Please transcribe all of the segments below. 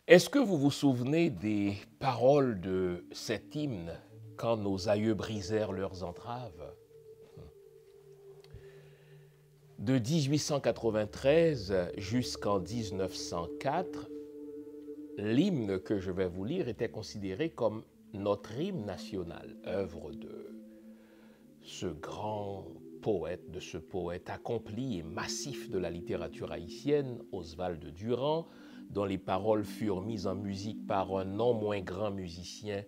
Est-ce que vous vous souvenez des paroles de cet hymne quand nos aïeux brisèrent leurs entraves? De 1893 jusqu'en 1904, l'hymne que je vais vous lire était considéré comme notre hymne national, œuvre de ce grand poète, de ce poète accompli et massif de la littérature haïtienne, Oswald Durand, dont les paroles furent mises en musique par un non moins grand musicien,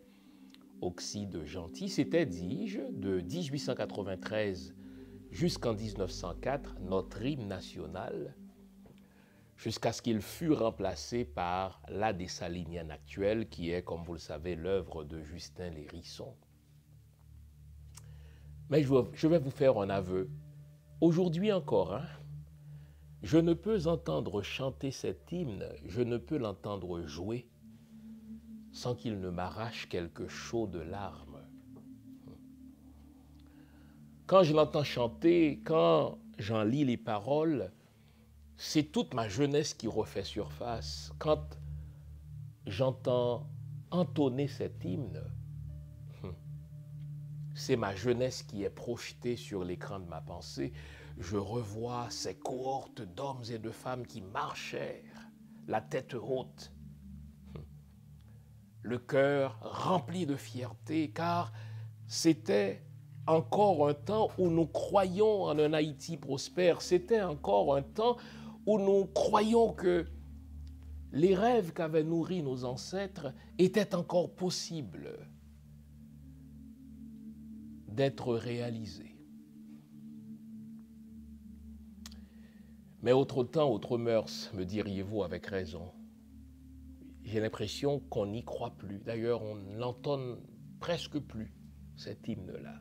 Oxyde Gentil. C'était, dis-je, de 1893 jusqu'en 1904, notre hymne national, jusqu'à ce qu'il fût remplacé par la Dessalinienne actuelle, qui est, comme vous le savez, l'œuvre de Justin Lérisson. Mais je vais vous faire un aveu. Aujourd'hui encore, je ne peux entendre chanter cet hymne, je ne peux l'entendre jouer sans qu'il ne m'arrache quelque chaude larmes. Quand je l'entends chanter, quand j'en lis les paroles, c'est toute ma jeunesse qui refait surface. Quand j'entends entonner cet hymne, c'est ma jeunesse qui est projetée sur l'écran de ma pensée. Je revois ces cohortes d'hommes et de femmes qui marchèrent, la tête haute, le cœur rempli de fierté, car c'était encore un temps où nous croyions en un Haïti prospère. C'était encore un temps où nous croyions que les rêves qu'avaient nourris nos ancêtres étaient encore possibles d'être réalisés. Mais autre temps, autre mœurs, me diriez-vous avec raison. J'ai l'impression qu'on n'y croit plus. D'ailleurs, on n'entonne presque plus cet hymne-là.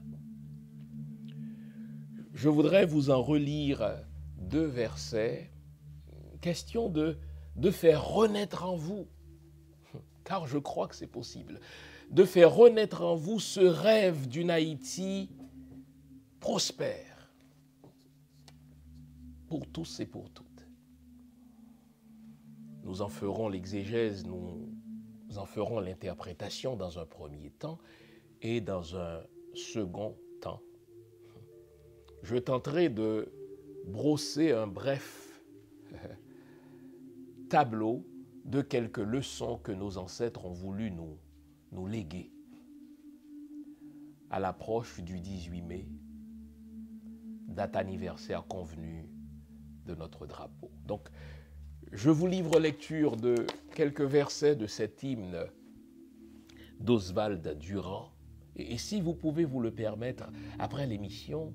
Je voudrais vous en relire 2 versets, question de faire renaître en vous, car je crois que c'est possible, de faire renaître en vous ce rêve d'une Haïti prospère, pour tous et pour toutes. Nous en ferons l'exégèse, nous en ferons l'interprétation dans un premier temps, et dans un second temps, je tenterai de brosser un bref tableau de quelques leçons que nos ancêtres ont voulu nous léguer à l'approche du 18 mai, date anniversaire convenue de notre drapeau. Donc, je vous livre lecture de quelques versets de cet hymne d'Oswald Durand. Et si vous pouvez vous le permettre, après l'émission,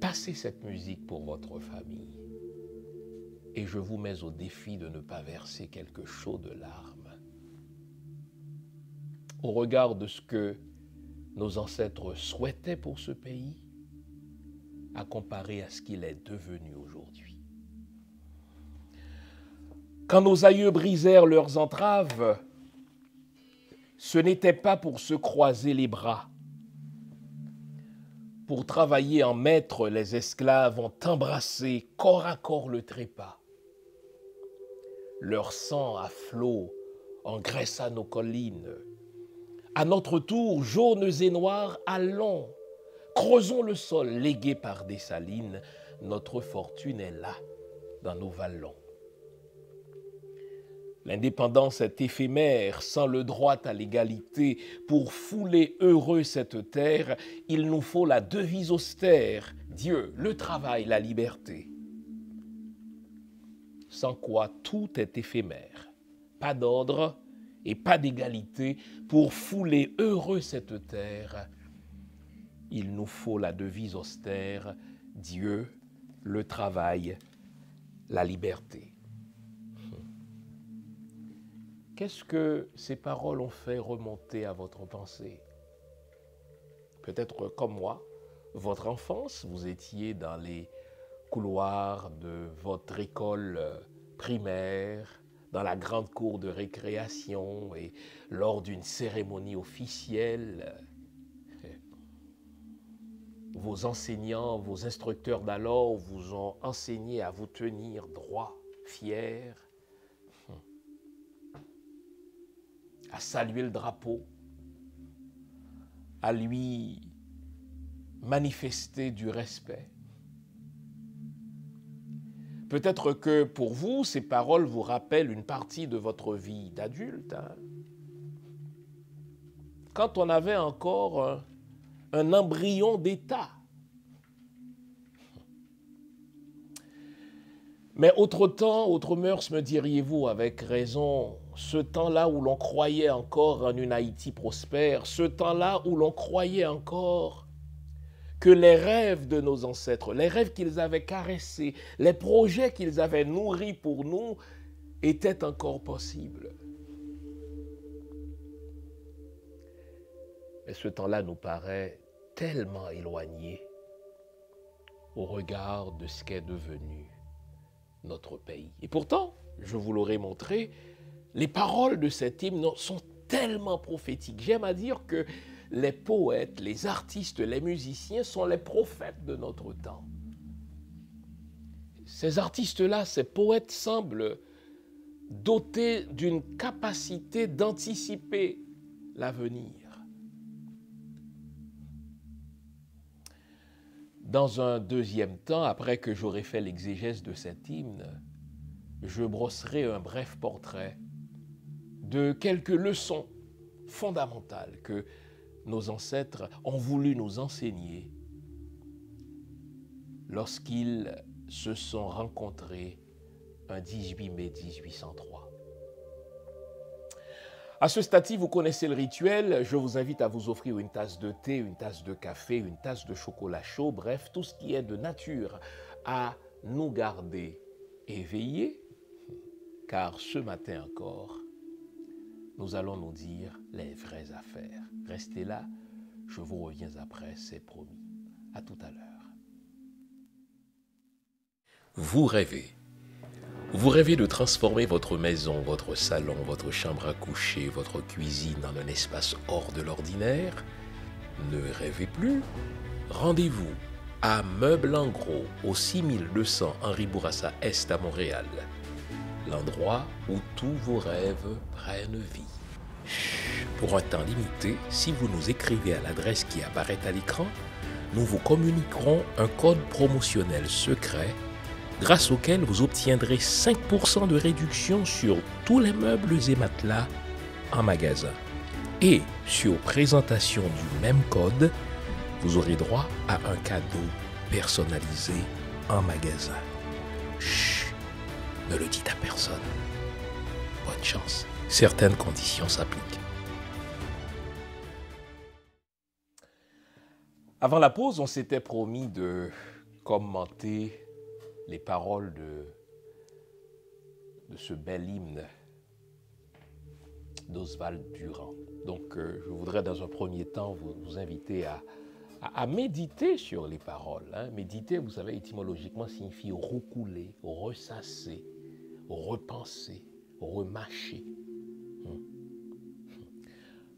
passez cette musique pour votre famille. Et je vous mets au défi de ne pas verser quelque chaude larmes. Au regard de ce que nos ancêtres souhaitaient pour ce pays, à comparer à ce qu'il est devenu aujourd'hui. Quand nos aïeux brisèrent leurs entraves, ce n'était pas pour se croiser les bras. Pour travailler en maître, les esclaves ont embrassé corps à corps le trépas. Leur sang à flots engraissa nos collines. À notre tour, jaunes et noirs, allons, creusons le sol légué par Dessalines. Notre fortune est là, dans nos vallons. L'indépendance est éphémère, sans le droit à l'égalité. Pour fouler heureux cette terre, il nous faut la devise austère, Dieu, le travail, la liberté. Sans quoi tout est éphémère, pas d'ordre et pas d'égalité. Pour fouler heureux cette terre, il nous faut la devise austère, Dieu, le travail, la liberté. Qu'est-ce que ces paroles ont fait remonter à votre pensée? Peut-être comme moi, votre enfance, vous étiez dans les couloirs de votre école primaire, dans la grande cour de récréation et lors d'une cérémonie officielle. Vos enseignants, vos instructeurs d'alors vous ont enseigné à vous tenir droit, fier, à saluer le drapeau, à lui manifester du respect. Peut-être que pour vous, ces paroles vous rappellent une partie de votre vie d'adulte. Quand on avait encore un embryon d'État. Mais autre temps, autre mœurs, me diriez-vous avec raison, ce temps-là où l'on croyait encore en une Haïti prospère, ce temps-là où l'on croyait encore que les rêves de nos ancêtres, les rêves qu'ils avaient caressés, les projets qu'ils avaient nourris pour nous, étaient encore possibles. Mais ce temps-là nous paraît tellement éloigné au regard de ce qu'est devenu notre pays. Et pourtant, je vous l'aurais montré, les paroles de cet hymne sont tellement prophétiques. J'aime à dire que les poètes, les artistes, les musiciens sont les prophètes de notre temps. Ces artistes-là, ces poètes semblent dotés d'une capacité d'anticiper l'avenir. Dans un deuxième temps, après que j'aurai fait l'exégèse de cet hymne, je brosserai un bref portrait de quelques leçons fondamentales que nos ancêtres ont voulu nous enseigner lorsqu'ils se sont rencontrés un 18 mai 1803. À ce stade-ci, vous connaissez le rituel. Je vous invite à vous offrir une tasse de thé, une tasse de café, une tasse de chocolat chaud, bref, tout ce qui est de nature à nous garder éveillés, car ce matin encore, nous allons nous dire les vraies affaires. Restez là, je vous reviens après, c'est promis. À tout à l'heure. Vous rêvez. Vous rêvez de transformer votre maison, votre salon, votre chambre à coucher, votre cuisine en un espace hors de l'ordinaire? Ne rêvez plus. Rendez-vous à Meubles en Gros, au 6200 Henri Bourassa Est à Montréal. L'endroit où tous vos rêves prennent vie. Pour un temps limité, si vous nous écrivez à l'adresse qui apparaît à l'écran, nous vous communiquerons un code promotionnel secret grâce auquel vous obtiendrez 5% de réduction sur tous les meubles et matelas en magasin. Et sur présentation du même code, vous aurez droit à un cadeau personnalisé en magasin. Chut, ne le dites à personne. Bonne chance. Certaines conditions s'appliquent. Avant la pause, on s'était promis de commenter les paroles de ce bel hymne d'Oswald Durand. Donc, je voudrais dans un premier temps vous inviter à méditer sur les paroles. Méditer, vous savez, étymologiquement, signifie recouler, ressasser, repenser, remâcher.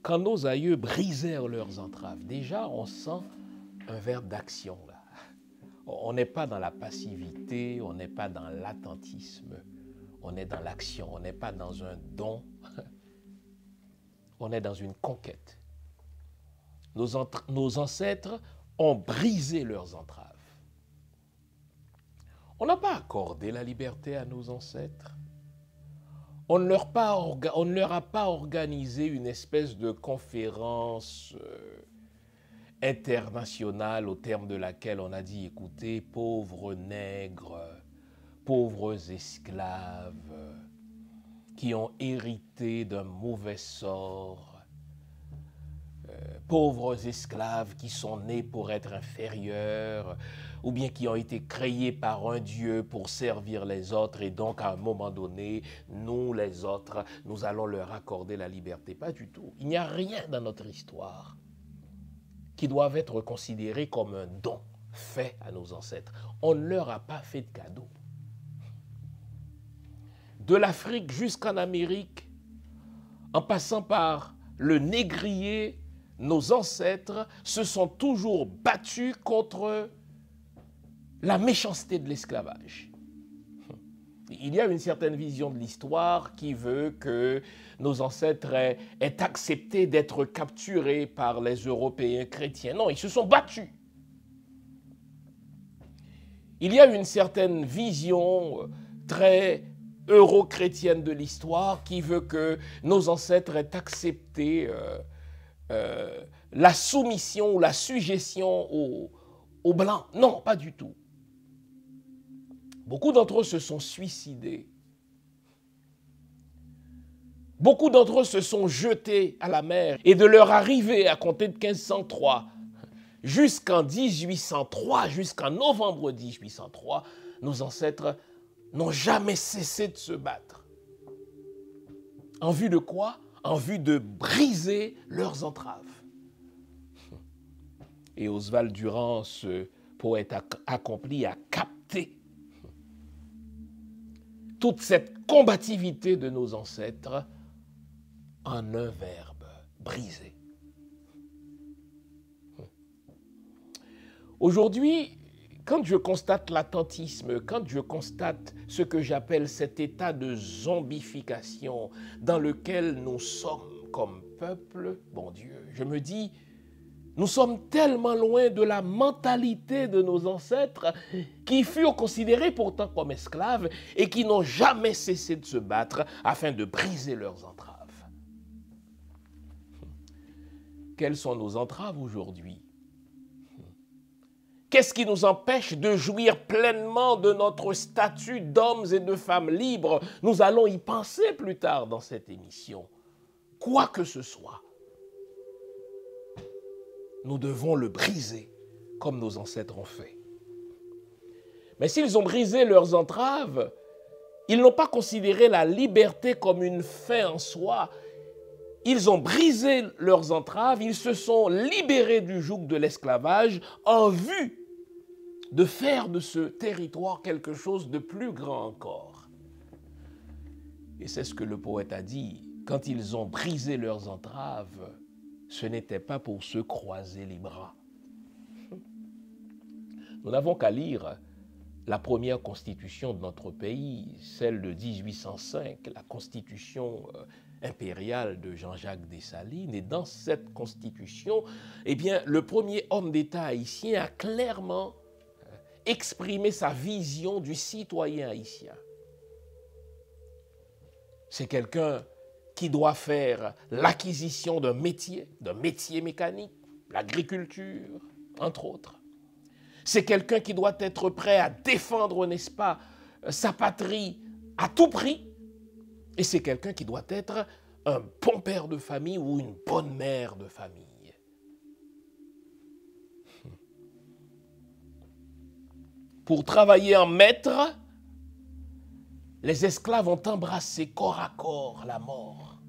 Quand nos aïeux brisèrent leurs entraves, déjà, on sent un verbe d'action là. On n'est pas dans la passivité, on n'est pas dans l'attentisme, on est dans l'action, on n'est pas dans un don, on est dans une conquête. Nos ancêtres ont brisé leurs entraves. On n'a pas accordé la liberté à nos ancêtres. On ne leur a pas organisé une espèce de conférence internationale au terme de laquelle on a dit, écoutez, pauvres nègres, pauvres esclaves qui ont hérité d'un mauvais sort, pauvres esclaves qui sont nés pour être inférieurs, ou bien qui ont été créés par un Dieu pour servir les autres, et donc à un moment donné, nous les autres, nous allons leur accorder la liberté. Pas du tout. Il n'y a rien dans notre histoire qui doivent être considérés comme un don. fait à nos ancêtres. On ne leur a pas fait de cadeau. De l'Afrique jusqu'en Amérique, en passant par le négrier, nos ancêtres se sont toujours battus contre la méchanceté de l'esclavage. Il y a une certaine vision de l'histoire qui veut que nos ancêtres aient accepté d'être capturés par les Européens chrétiens. Non, ils se sont battus. Il y a une certaine vision très euro-chrétienne de l'histoire qui veut que nos ancêtres aient accepté la soumission ou la sujétion aux Blancs. Non, pas du tout. Beaucoup d'entre eux se sont suicidés. Beaucoup d'entre eux se sont jetés à la mer. Et de leur arrivée à compter de 1503 jusqu'en 1803, jusqu'en novembre 1803, nos ancêtres n'ont jamais cessé de se battre. En vue de quoi? En vue de briser leurs entraves. Et Oswald Durand, ce poète accompli, a capté toute cette combativité de nos ancêtres en un verbe, briser. Aujourd'hui, quand je constate l'attentisme, quand je constate ce que j'appelle cet état de zombification dans lequel nous sommes comme peuple, bon Dieu, je me dis, nous sommes tellement loin de la mentalité de nos ancêtres qui furent considérés pourtant comme esclaves et qui n'ont jamais cessé de se battre afin de briser leurs entraves. Quelles sont nos entraves aujourd'hui? Qu'est-ce qui nous empêche de jouir pleinement de notre statut d'hommes et de femmes libres? Nous allons y penser plus tard dans cette émission. Quoi que ce soit, nous devons le briser comme nos ancêtres ont fait. Mais s'ils ont brisé leurs entraves, ils n'ont pas considéré la liberté comme une fin en soi. Ils ont brisé leurs entraves, ils se sont libérés du joug de l'esclavage en vue de faire de ce territoire quelque chose de plus grand encore. Et c'est ce que le poète a dit, quand ils ont brisé leurs entraves, ce n'était pas pour se croiser les bras. Nous n'avons qu'à lire la première constitution de notre pays, celle de 1805, la constitution impériale de Jean-Jacques Dessalines. Et dans cette constitution, eh bien, le premier homme d'État haïtien a clairement exprimé sa vision du citoyen haïtien. C'est quelqu'un qui doit faire l'acquisition d'un métier mécanique, l'agriculture, entre autres. C'est quelqu'un qui doit être prêt à défendre, n'est-ce pas, sa patrie à tout prix. Et c'est quelqu'un qui doit être un bon père de famille ou une bonne mère de famille. Pour travailler en maître, les esclaves ont embrassé corps à corps la mort.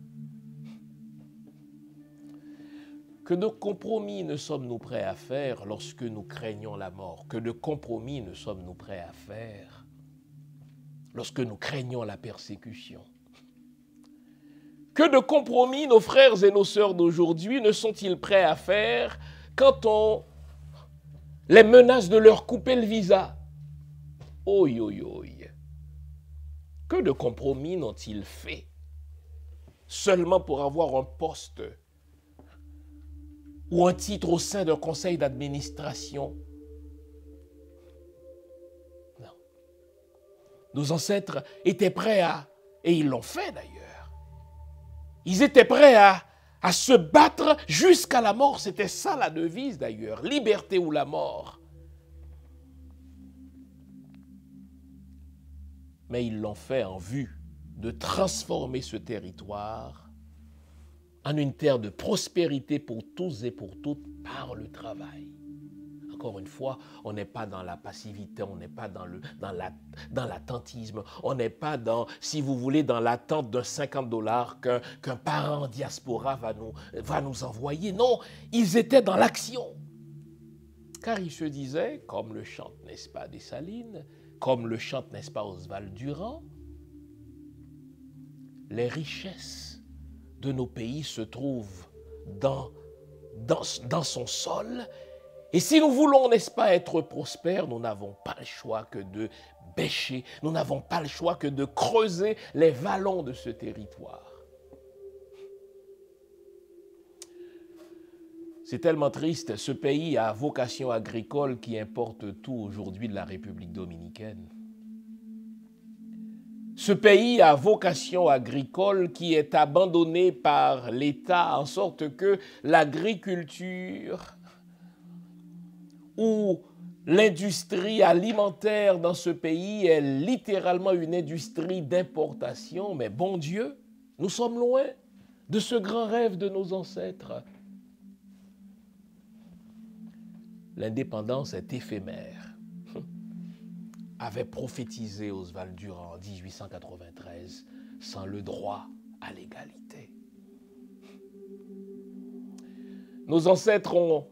Que de compromis ne sommes-nous prêts à faire lorsque nous craignons la mort? Que de compromis ne sommes-nous prêts à faire lorsque nous craignons la persécution? Que de compromis nos frères et nos sœurs d'aujourd'hui ne sont-ils prêts à faire quand on les menace de leur couper le visa? Oi, oi, oi. Que de compromis n'ont-ils fait seulement pour avoir un poste ou un titre au sein d'un conseil d'administration? Non. Nos ancêtres étaient prêts à, et ils l'ont fait d'ailleurs, ils étaient prêts à se battre jusqu'à la mort. C'était ça la devise d'ailleurs, liberté ou la mort. Mais ils l'ont fait en vue de transformer ce territoire en une terre de prospérité pour tous et pour toutes par le travail. Encore une fois, on n'est pas dans la passivité, on n'est pas dans l'attentisme, on n'est pas dans, si vous voulez, dans l'attente d'un $50 qu'un parent en diaspora va nous envoyer. Non, ils étaient dans l'action. Car il se disait, comme le chante, n'est-ce pas, Dessalines, comme le chante, n'est-ce pas, Oswald Durand, les richesses de nos pays se trouvent dans son sol. Et si nous voulons, n'est-ce pas, être prospères, nous n'avons pas le choix que de bêcher, nous n'avons pas le choix que de creuser les vallons de ce territoire. C'est tellement triste, ce pays à vocation agricole qui importe tout aujourd'hui de la République dominicaine. Ce pays à vocation agricole qui est abandonné par l'État en sorte que l'agriculture ou l'industrie alimentaire dans ce pays est littéralement une industrie d'importation. Mais bon Dieu, nous sommes loin de ce grand rêve de nos ancêtres. L'indépendance est éphémère, avait prophétisé Oswald Durand en 1893, sans le droit à l'égalité. Nos ancêtres ont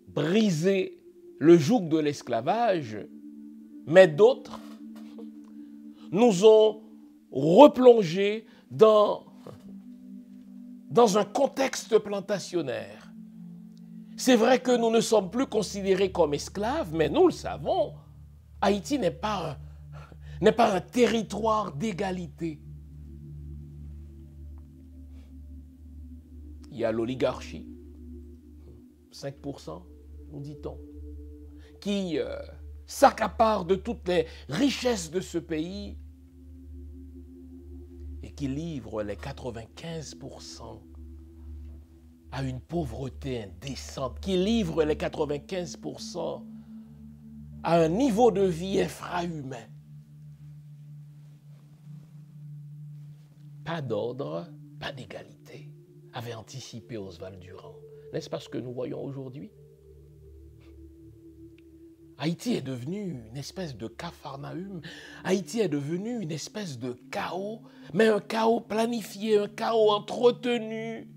brisé le joug de l'esclavage, mais d'autres nous ont replongés dans un contexte plantationnaire. C'est vrai que nous ne sommes plus considérés comme esclaves, mais nous le savons, Haïti n'est pas un territoire d'égalité. Il y a l'oligarchie, 5%, nous dit-on, qui s'accapare de toutes les richesses de ce pays et qui livre les 95% à une pauvreté indécente, qui livre les 95% à un niveau de vie infrahumain. Pas d'ordre, pas d'égalité, avait anticipé Oswald Durand. N'est-ce pas ce que nous voyons aujourd'hui? Haïti est devenu une espèce de capharnaüm. Haïti est devenu une espèce de chaos, mais un chaos planifié, un chaos entretenu.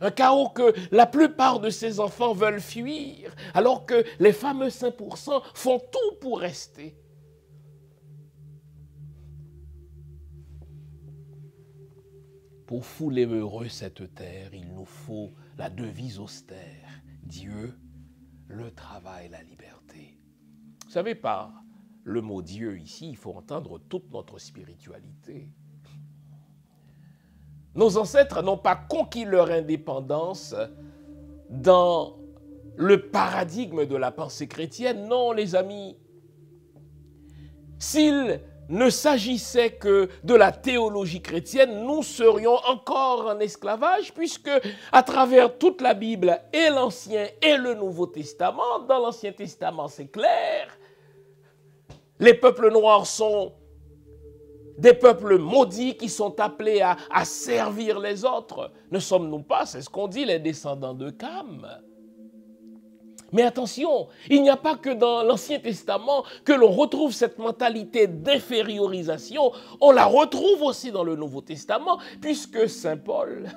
Un chaos que la plupart de ces enfants veulent fuir, alors que les fameux 5% font tout pour rester. Pour fouler heureux cette terre, il nous faut la devise austère. Dieu, le travail, la liberté. Vous savez, par le mot Dieu ici, il faut entendre toute notre spiritualité. Nos ancêtres n'ont pas conquis leur indépendance dans le paradigme de la pensée chrétienne. Non, les amis. S'il ne s'agissait que de la théologie chrétienne, nous serions encore en esclavage, puisque à travers toute la Bible et l'Ancien et le Nouveau Testament, dans l'Ancien Testament c'est clair, les peuples noirs sont des peuples maudits qui sont appelés à servir les autres. Ne sommes-nous pas, c'est ce qu'on dit, les descendants de Cam? Mais attention, il n'y a pas que dans l'Ancien Testament que l'on retrouve cette mentalité d'infériorisation. On la retrouve aussi dans le Nouveau Testament, puisque Saint Paul,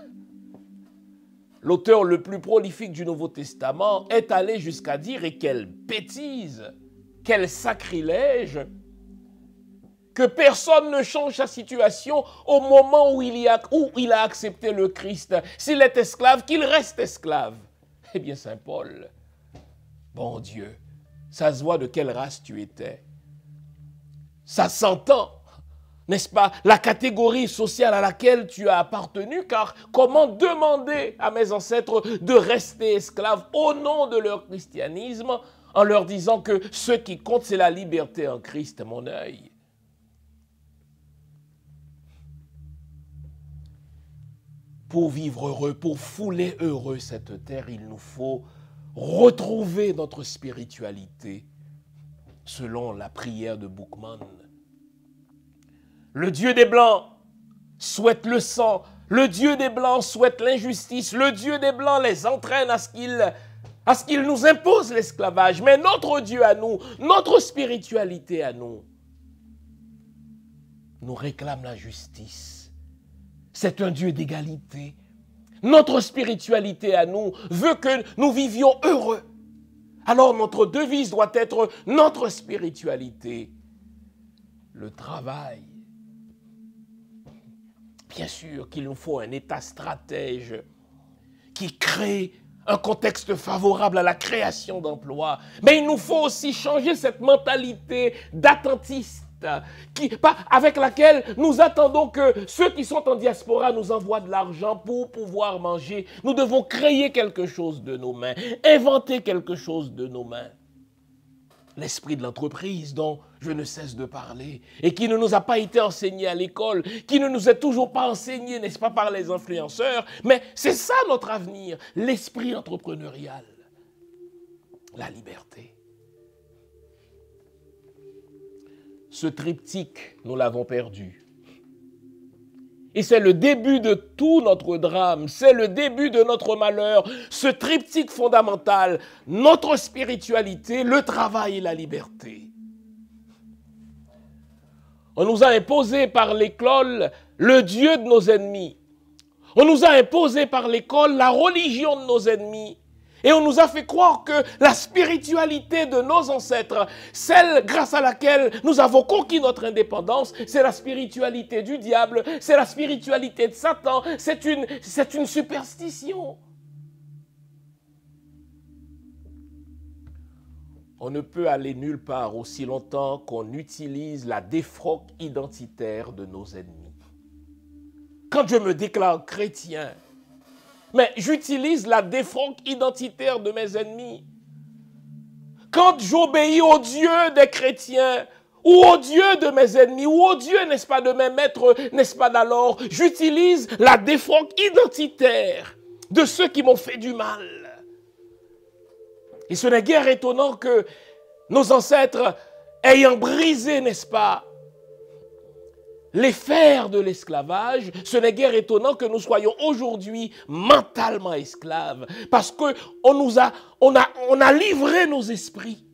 l'auteur le plus prolifique du Nouveau Testament, est allé jusqu'à dire, et quelle bêtise, quel sacrilège, que personne ne change sa situation au moment où il a accepté le Christ. S'il est esclave, qu'il reste esclave. Eh bien, Saint Paul, bon Dieu, ça se voit de quelle race tu étais. Ça s'entend, n'est-ce pas, la catégorie sociale à laquelle tu as appartenu, car comment demander à mes ancêtres de rester esclaves au nom de leur christianisme en leur disant que ce qui compte, c'est la liberté en Christ, mon œil. Pour vivre heureux, pour fouler heureux cette terre, il nous faut retrouver notre spiritualité selon la prière de Boukman. Le Dieu des Blancs souhaite le sang, le Dieu des Blancs souhaite l'injustice, le Dieu des Blancs les entraîne à ce qu'il nous impose l'esclavage. Mais notre Dieu à nous, notre spiritualité à nous, nous réclame la justice. C'est un Dieu d'égalité. Notre spiritualité à nous veut que nous vivions heureux, Alors notre devise doit être notre spiritualité, le travail. Bien sûr qu'il nous faut un État stratège qui crée un contexte favorable à la création d'emplois. Mais il nous faut aussi changer cette mentalité d'attentiste avec laquelle nous attendons que ceux qui sont en diaspora nous envoient de l'argent pour pouvoir manger. Nous devons créer quelque chose de nos mains, inventer quelque chose de nos mains. L'esprit de l'entreprise dont je ne cesse de parler et qui ne nous a pas été enseigné à l'école, qui ne nous est toujours pas enseigné, n'est-ce pas, par les influenceurs, mais c'est ça notre avenir, l'esprit entrepreneurial, la liberté. Ce triptyque, nous l'avons perdu. Et c'est le début de tout notre drame, c'est le début de notre malheur, ce triptyque fondamental, notre spiritualité, le travail et la liberté. On nous a imposé par l'école le Dieu de nos ennemis. On nous a imposé par l'école la religion de nos ennemis. Et on nous a fait croire que la spiritualité de nos ancêtres, celle grâce à laquelle nous avons conquis notre indépendance, c'est la spiritualité du diable, c'est la spiritualité de Satan, c'est une superstition. On ne peut aller nulle part aussi longtemps qu'on utilise la défroque identitaire de nos ennemis. Quand je me déclare chrétien, mais j'utilise la défroque identitaire de mes ennemis. Quand j'obéis au Dieu des chrétiens, ou au Dieu de mes ennemis, ou au Dieu, n'est-ce pas, de mes maîtres, n'est-ce pas, d'alors, j'utilise la défroque identitaire de ceux qui m'ont fait du mal. Et ce n'est guère étonnant que nos ancêtres, ayant brisé, n'est-ce pas, les fers de l'esclavage, ce n'est guère étonnant que nous soyons aujourd'hui mentalement esclaves, parce qu'on a livré nos esprits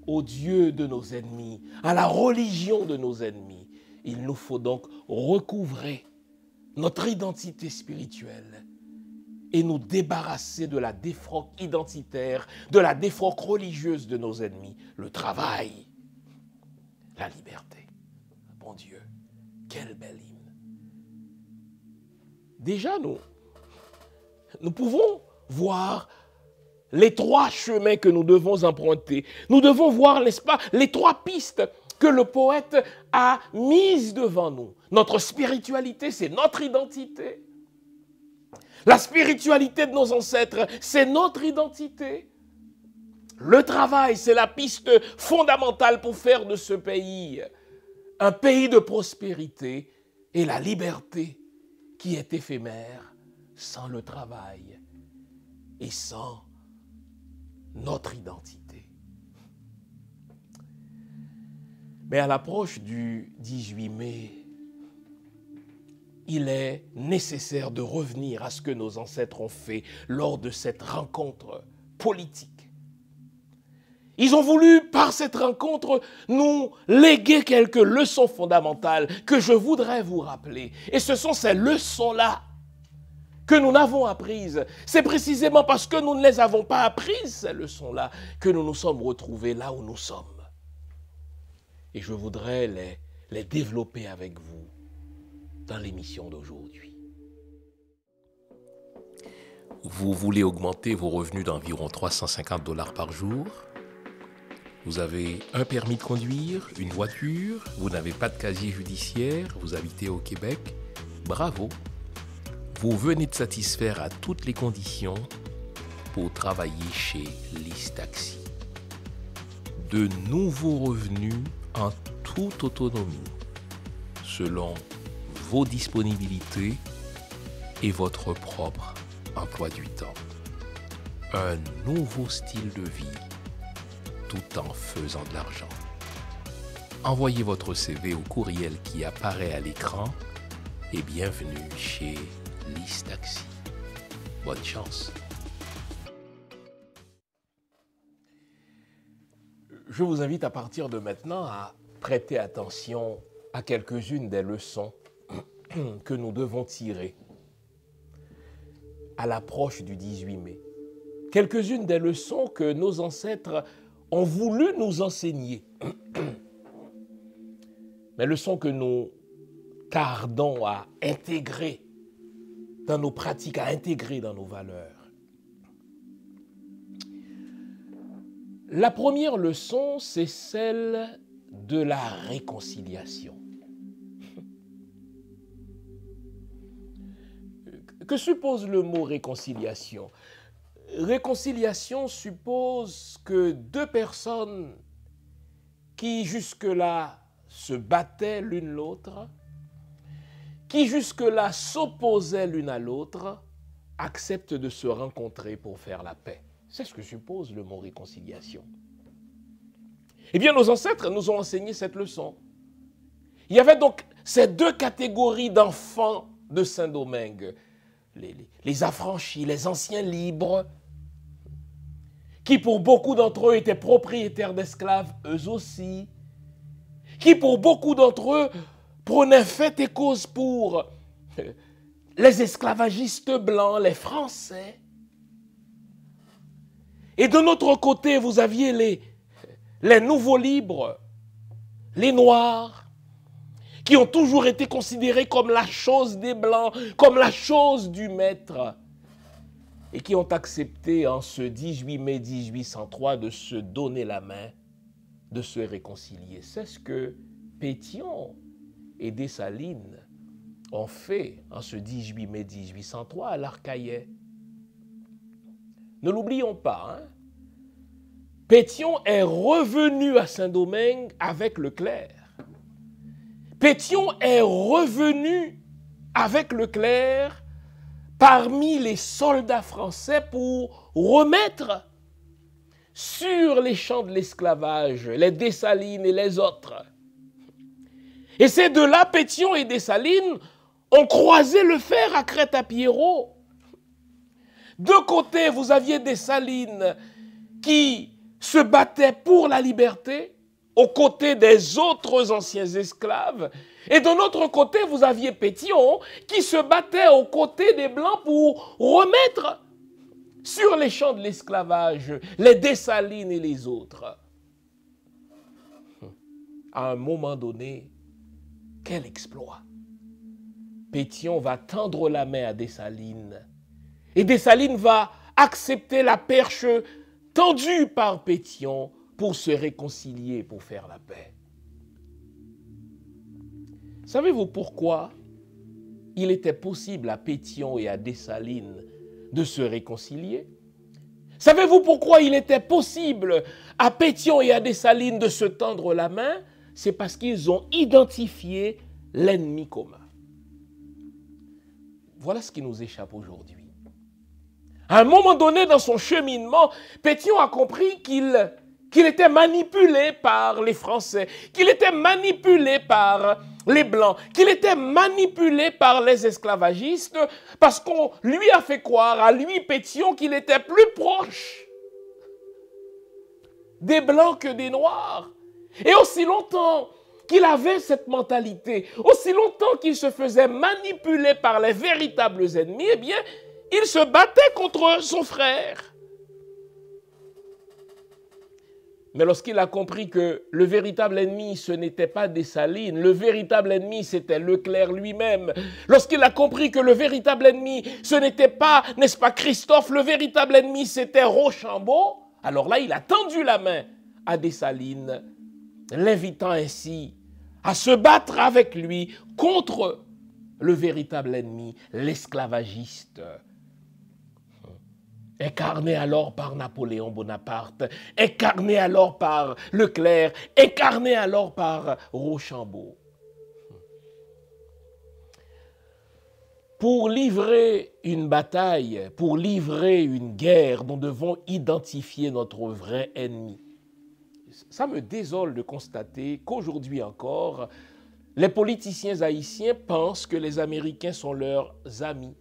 au Dieu de nos ennemis, à la religion de nos ennemis. Il nous faut donc recouvrer notre identité spirituelle et nous débarrasser de la défroque identitaire, de la défroque religieuse de nos ennemis, le travail, la liberté. Bon Dieu, quel bel hymne. Déjà, nous pouvons voir les trois chemins que nous devons emprunter. Nous devons voir, n'est-ce pas, les trois pistes que le poète a mises devant nous. Notre spiritualité, c'est notre identité. La spiritualité de nos ancêtres, c'est notre identité. Le travail, c'est la piste fondamentale pour faire de ce pays un pays de prospérité, et la liberté qui est éphémère sans le travail et sans notre identité. Mais à l'approche du 18 mai, il est nécessaire de revenir à ce que nos ancêtres ont fait lors de cette rencontre politique. Ils ont voulu, par cette rencontre, nous léguer quelques leçons fondamentales que je voudrais vous rappeler. Et ce sont ces leçons-là que nous n'avons apprises. C'est précisément parce que nous ne les avons pas apprises, ces leçons-là, que nous nous sommes retrouvés là où nous sommes. Et je voudrais les développer avec vous dans l'émission d'aujourd'hui. Vous voulez augmenter vos revenus d'environ $350 par jour? Vous avez un permis de conduire, une voiture, vous n'avez pas de casier judiciaire, vous habitez au Québec. Bravo! Vous venez de satisfaire à toutes les conditions pour travailler chez LeaseTaxi. De nouveaux revenus en toute autonomie, selon vos disponibilités et votre propre emploi du temps. Un nouveau style de vie, tout en faisant de l'argent. Envoyez votre CV au courriel qui apparaît à l'écran et bienvenue chez LeaseTaxi. Bonne chance. Je vous invite à partir de maintenant à prêter attention à quelques-unes des leçons que nous devons tirer à l'approche du 18 mai. quelques-unes des leçons que nos ancêtres ont voulu nous enseigner, mais leçons que nous tardons à intégrer dans nos pratiques, à intégrer dans nos valeurs. La première leçon, c'est celle de la réconciliation. Que suppose le mot réconciliation? Réconciliation suppose que deux personnes qui jusque-là se battaient l'une l'autre, qui jusque-là s'opposaient l'une à l'autre, acceptent de se rencontrer pour faire la paix. C'est ce que suppose le mot réconciliation. Eh bien, nos ancêtres nous ont enseigné cette leçon. Il y avait donc ces deux catégories d'enfants de Saint-Domingue, les affranchis, les anciens libres, qui pour beaucoup d'entre eux étaient propriétaires d'esclaves, eux aussi, qui pour beaucoup d'entre eux prenaient fait et cause pour les esclavagistes blancs, les Français. Et de notre côté, vous aviez les nouveaux libres, les Noirs, qui ont toujours été considérés comme la chose des Blancs, comme la chose du maître, et qui ont accepté en ce 18 mai 1803 de se donner la main, de se réconcilier. C'est ce que Pétion et Dessalines ont fait en ce 18 mai 1803 à l'Arcaillet. Ne l'oublions pas, hein? Pétion est revenu à Saint-Domingue avec Leclerc. Pétion est revenu avec Leclerc parmi les soldats français pour remettre sur les champs de l'esclavage les Dessalines et les autres. Et ces deux-là, Pétion et Dessalines, ont croisé le fer à Crête-à-Pierrot. De côté, vous aviez Dessalines qui se battaient pour la liberté aux côtés des autres anciens esclaves. Et de l'autre côté, vous aviez Pétion qui se battait aux côtés des Blancs pour remettre sur les champs de l'esclavage les Dessalines et les autres. À un moment donné, quel exploit! Pétion va tendre la main à Dessalines. Et Dessalines va accepter la perche tendue par Pétion pour se réconcilier, pour faire la paix. Savez-vous pourquoi il était possible à Pétion et à Dessalines de se réconcilier? Savez-vous pourquoi il était possible à Pétion et à Dessalines de se tendre la main? C'est parce qu'ils ont identifié l'ennemi commun. Voilà ce qui nous échappe aujourd'hui. À un moment donné dans son cheminement, Pétion a compris qu'il était manipulé par les Français, qu'il était manipulé par les Blancs, qu'il était manipulé par les esclavagistes, parce qu'on lui a fait croire, à lui Pétion, qu'il était plus proche des Blancs que des Noirs. Et aussi longtemps qu'il avait cette mentalité, aussi longtemps qu'il se faisait manipuler par les véritables ennemis, eh bien, il se battait contre son frère. Mais lorsqu'il a compris que le véritable ennemi, ce n'était pas Dessalines, le véritable ennemi, c'était Leclerc lui-même. Lorsqu'il a compris que le véritable ennemi, ce n'était pas, n'est-ce pas, Christophe, le véritable ennemi, c'était Rochambeau, alors là, il a tendu la main à Dessalines, l'invitant ainsi à se battre avec lui contre le véritable ennemi, l'esclavagiste. Incarné alors par Napoléon Bonaparte, incarné alors par Leclerc, incarné alors par Rochambeau. Pour livrer une bataille, pour livrer une guerre, nous devons identifier notre vrai ennemi. Ça me désole de constater qu'aujourd'hui encore, les politiciens haïtiens pensent que les Américains sont leurs amis.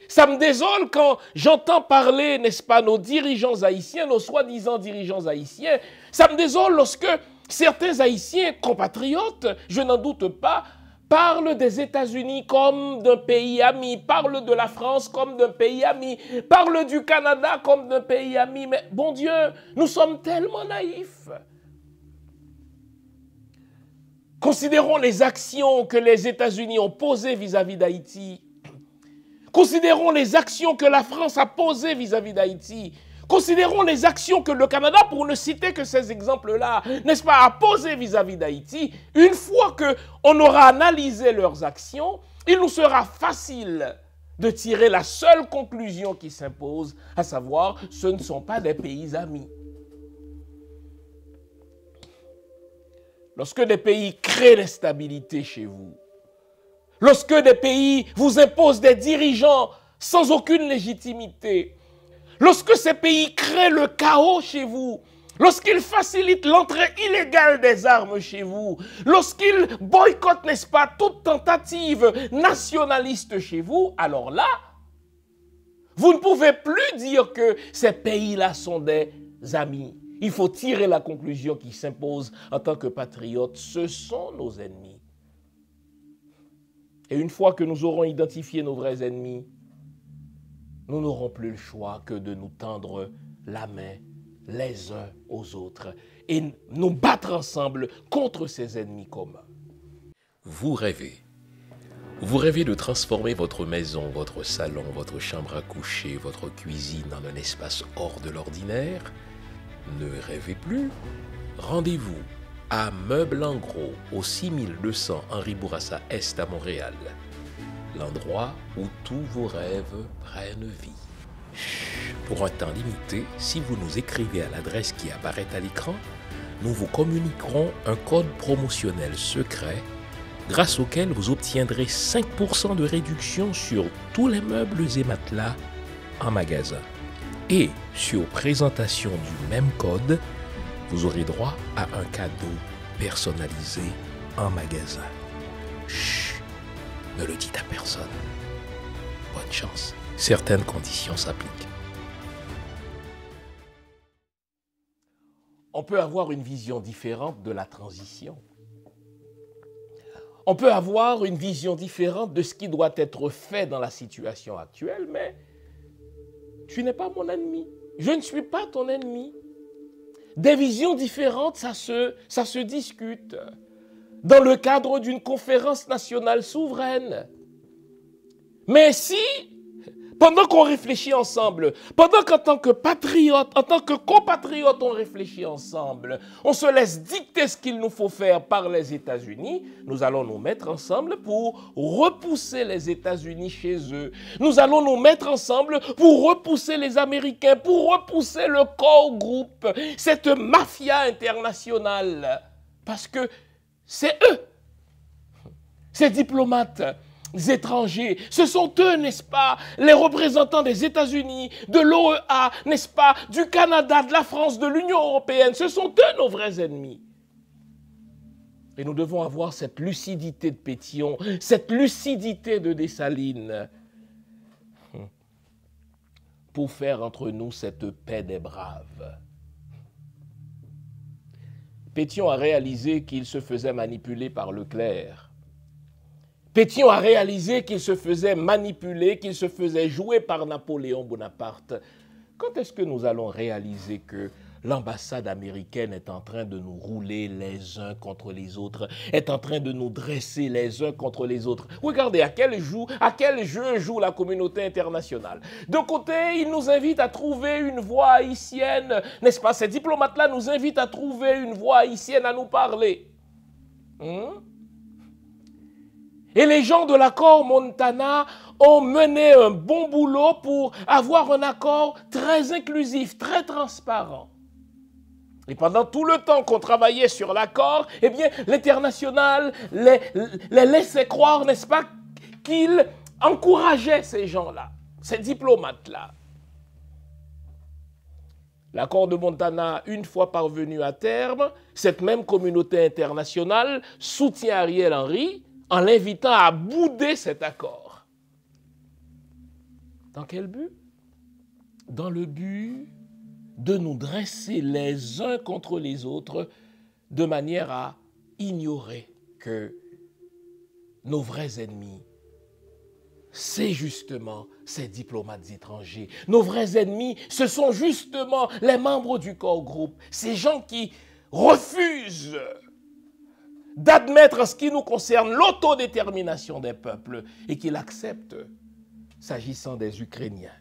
Ça me désole quand j'entends parler, n'est-ce pas, nos dirigeants haïtiens, nos soi-disant dirigeants haïtiens. Ça me désole lorsque certains Haïtiens compatriotes, je n'en doute pas, parle des États-Unis comme d'un pays ami, parle de la France comme d'un pays ami, parle du Canada comme d'un pays ami. Mais bon Dieu, nous sommes tellement naïfs. Considérons les actions que les États-Unis ont posées vis-à-vis d'Haïti. Considérons les actions que la France a posées vis-à-vis d'Haïti. Considérons les actions que le Canada, pour ne citer que ces exemples-là, n'est-ce pas, a posées vis-à-vis d'Haïti. Une fois qu'on aura analysé leurs actions, il nous sera facile de tirer la seule conclusion qui s'impose, à savoir, ce ne sont pas des pays amis. Lorsque des pays créent l'instabilité chez vous, lorsque des pays vous imposent des dirigeants sans aucune légitimité, lorsque ces pays créent le chaos chez vous, lorsqu'ils facilitent l'entrée illégale des armes chez vous, lorsqu'ils boycottent, n'est-ce pas, toute tentative nationaliste chez vous, alors là, vous ne pouvez plus dire que ces pays-là sont des amis. Il faut tirer la conclusion qui s'impose en tant que patriotes. Ce sont nos ennemis. Et une fois que nous aurons identifié nos vrais ennemis, nous n'aurons plus le choix que de nous tendre la main les uns aux autres et nous battre ensemble contre ces ennemis communs. Vous rêvez. Vous rêvez de transformer votre maison, votre salon, votre chambre à coucher, votre cuisine en un espace hors de l'ordinaire? Ne rêvez plus. Rendez-vous à Meubles en Gros, au 6200 Henri Bourassa Est à Montréal. L'endroit où tous vos rêves prennent vie. Pour un temps limité, si vous nous écrivez à l'adresse qui apparaît à l'écran, nous vous communiquerons un code promotionnel secret grâce auquel vous obtiendrez 5% de réduction sur tous les meubles et matelas en magasin. Et sur présentation du même code, vous aurez droit à un cadeau personnalisé en magasin. Chut, ne le dites à personne. Bonne chance. Certaines conditions s'appliquent. On peut avoir une vision différente de la transition. On peut avoir une vision différente de ce qui doit être fait dans la situation actuelle, mais tu n'es pas mon ennemi. Je ne suis pas ton ennemi. Des visions différentes, ça se discute dans le cadre d'une conférence nationale souveraine. Mais si, pendant qu'on réfléchit ensemble, pendant qu'en tant que patriotes, en tant que compatriotes, on réfléchit ensemble, on se laisse dicter ce qu'il nous faut faire par les États-Unis, nous allons nous mettre ensemble pour repousser les États-Unis chez eux. Nous allons nous mettre ensemble pour repousser les Américains, pour repousser le core group, cette mafia internationale. Parce que c'est eux, ces diplomates étrangers, ce sont eux, n'est-ce pas, les représentants des États-Unis, de l'OEA, n'est-ce pas, du Canada, de la France, de l'Union européenne, ce sont eux nos vrais ennemis. Et nous devons avoir cette lucidité de Pétion, cette lucidité de Dessalines, pour faire entre nous cette paix des braves. Pétion a réalisé qu'il se faisait manipuler par Leclerc. Pétion a réalisé qu'il se faisait manipuler, qu'il se faisait jouer par Napoléon Bonaparte. Quand est-ce que nous allons réaliser que l'ambassade américaine est en train de nous rouler les uns contre les autres, est en train de nous dresser les uns contre les autres? Regardez à quel jeu joue la communauté internationale. D'un côté, ils nous invitent à trouver une voix haïtienne, n'est-ce pas? Ces diplomates-là nous invitent à trouver une voix haïtienne à nous parler. Et les gens de l'accord Montana ont mené un bon boulot pour avoir un accord très inclusif, très transparent. Et pendant tout le temps qu'on travaillait sur l'accord, eh bien, l'international les laissait croire, n'est-ce pas, qu'il encourageait ces gens-là, ces diplomates-là. L'accord de Montana, une fois parvenu à terme, cette même communauté internationale soutient Ariel Henry en l'invitant à bouder cet accord. Dans quel but? Dans le but de nous dresser les uns contre les autres de manière à ignorer que nos vrais ennemis, c'est justement ces diplomates étrangers. Nos vrais ennemis, ce sont justement les membres du corps groupe, ces gens qui refusent d'admettre en ce qui nous concerne l'autodétermination des peuples et qui l'acceptent s'agissant des Ukrainiens.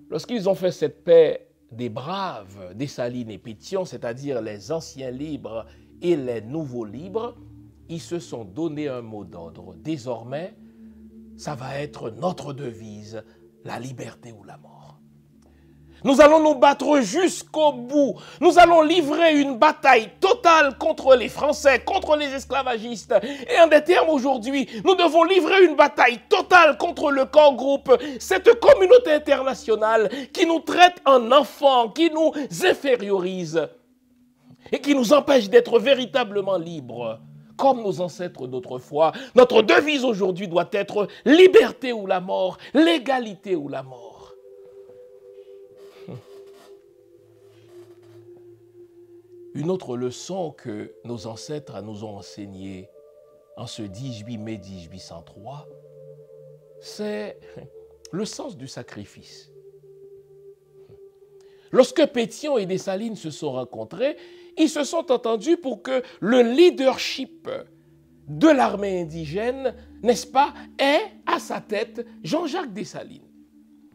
Lorsqu'ils ont fait cette paix des braves, Dessalines et Pétion, c'est-à-dire les anciens libres et les nouveaux libres, ils se sont donné un mot d'ordre. Désormais, ça va être notre devise, la liberté ou la mort. Nous allons nous battre jusqu'au bout. Nous allons livrer une bataille totale contre les Français, contre les esclavagistes. Et en des termes aujourd'hui, nous devons livrer une bataille totale contre le corps groupe, cette communauté internationale qui nous traite en enfants, qui nous infériorise et qui nous empêche d'être véritablement libres. Comme nos ancêtres d'autrefois, notre devise aujourd'hui doit être liberté ou la mort, l'égalité ou la mort. Une autre leçon que nos ancêtres nous ont enseignée en ce 18 mai 1803, c'est le sens du sacrifice. Lorsque Pétion et Dessalines se sont rencontrés, ils se sont entendus pour que le leadership de l'armée indigène, n'est-ce pas, ait à sa tête Jean-Jacques Dessalines.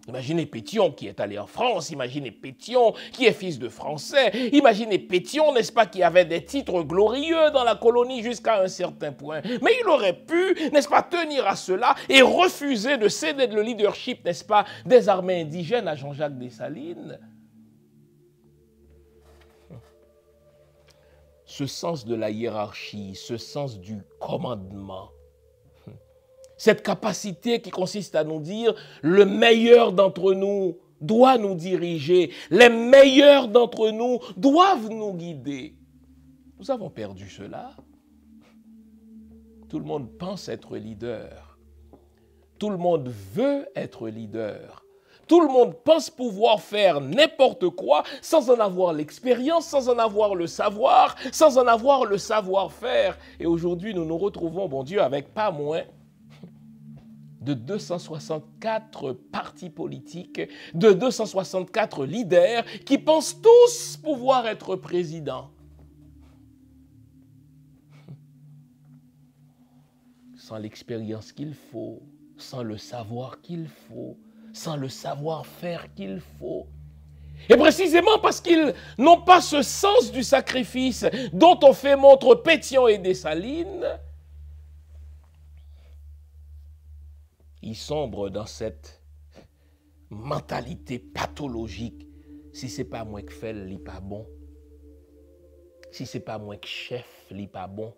Imaginez Pétion qui est allé en France, imaginez Pétion qui est fils de Français, imaginez Pétion, n'est-ce pas, qui avait des titres glorieux dans la colonie jusqu'à un certain point. Mais il aurait pu, n'est-ce pas, tenir à cela et refuser de céder le leadership, n'est-ce pas, des armées indigènes à Jean-Jacques Dessalines. Ce sens de la hiérarchie, ce sens du commandement, cette capacité qui consiste à nous dire le meilleur d'entre nous doit nous diriger, les meilleurs d'entre nous doivent nous guider. Nous avons perdu cela. Tout le monde pense être leader. Tout le monde veut être leader. Tout le monde pense pouvoir faire n'importe quoi sans en avoir l'expérience, sans en avoir le savoir, sans en avoir le savoir-faire. Et aujourd'hui, nous nous retrouvons, bon Dieu, avec pas moins de 264 partis politiques, de 264 leaders qui pensent tous pouvoir être présidents. Sans l'expérience qu'il faut, sans le savoir qu'il faut, sans le savoir-faire qu'il faut. Et précisément parce qu'ils n'ont pas ce sens du sacrifice dont on fait montre Pétion et Dessalines, ils sombrent dans cette mentalité pathologique. Si ce n'est pas moi qui fais, il n'est pas bon. Si ce n'est pas moi qui chef, il n'est pas bon.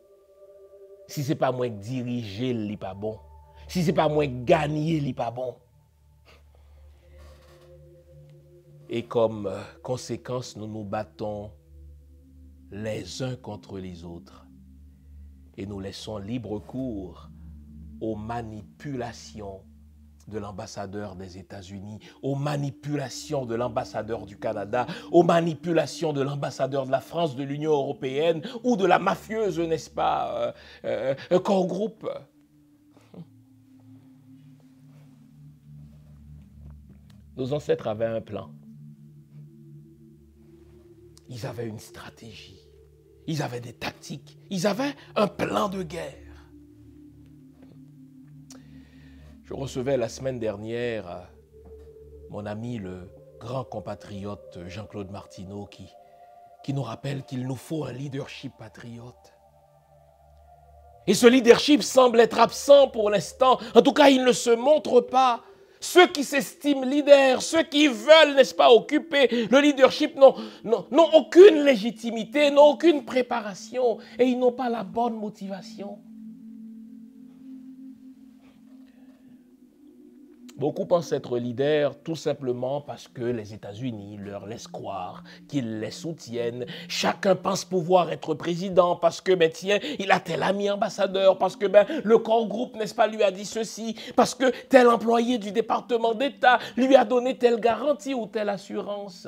Si ce n'est pas moi qui dirige, il n'est pas bon. Si ce n'est pas moi qui gagne, il n'est pas bon. Et comme conséquence, nous nous battons les uns contre les autres. Et nous laissons libre cours aux manipulations de l'ambassadeur des États-Unis, aux manipulations de l'ambassadeur du Canada, aux manipulations de l'ambassadeur de la France, de l'Union européenne ou de la mafieuse, n'est-ce pas, corps groupe. Nos ancêtres avaient un plan. Ils avaient une stratégie. Ils avaient des tactiques. Ils avaient un plan de guerre. Je recevais la semaine dernière mon ami, le grand compatriote Jean-Claude Martineau, qui nous rappelle qu'il nous faut un leadership patriote. Et ce leadership semble être absent pour l'instant. En tout cas, il ne se montre pas. Ceux qui s'estiment leaders, ceux qui veulent, n'est-ce pas, occuper le leadership n'ont aucune légitimité, n'ont aucune préparation et ils n'ont pas la bonne motivation. Beaucoup pensent être leaders tout simplement parce que les États-Unis leur laissent croire qu'ils les soutiennent. Chacun pense pouvoir être président parce que, tiens, il a tel ami ambassadeur, parce que, le corps groupe, n'est-ce pas, lui a dit ceci, parce que tel employé du département d'État lui a donné telle garantie ou telle assurance.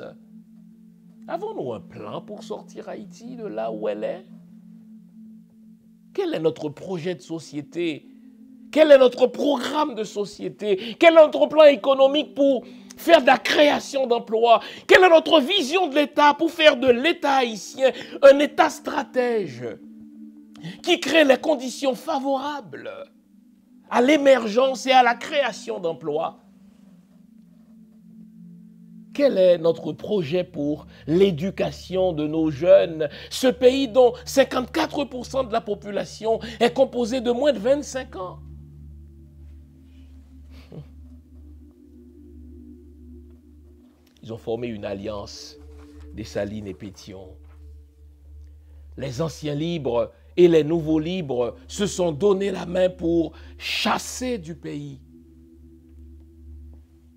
Avons-nous un plan pour sortir Haïti de là où elle est? Quel est notre projet de société? Quel est notre programme de société? Quel est notre plan économique pour faire de la création d'emplois? Quelle est notre vision de l'État pour faire de l'État haïtien un État stratège qui crée les conditions favorables à l'émergence et à la création d'emplois? Quel est notre projet pour l'éducation de nos jeunes? Ce pays dont 54% de la population est composée de moins de 25 ans. Ils ont formé une alliance, Dessalines et Pétion. Les anciens libres et les nouveaux libres se sont donné la main pour chasser du pays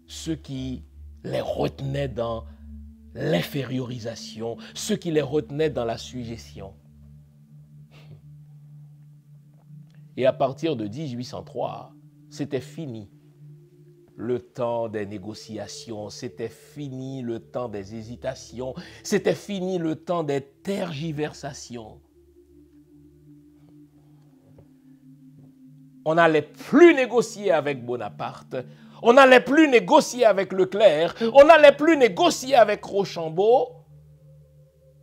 ceux qui les retenaient dans l'infériorisation, ceux qui les retenaient dans la sujétion. Et à partir de 1803, c'était fini le temps des négociations, c'était fini le temps des hésitations, c'était fini le temps des tergiversations. On n'allait plus négocier avec Bonaparte, on n'allait plus négocier avec Leclerc, on n'allait plus négocier avec Rochambeau.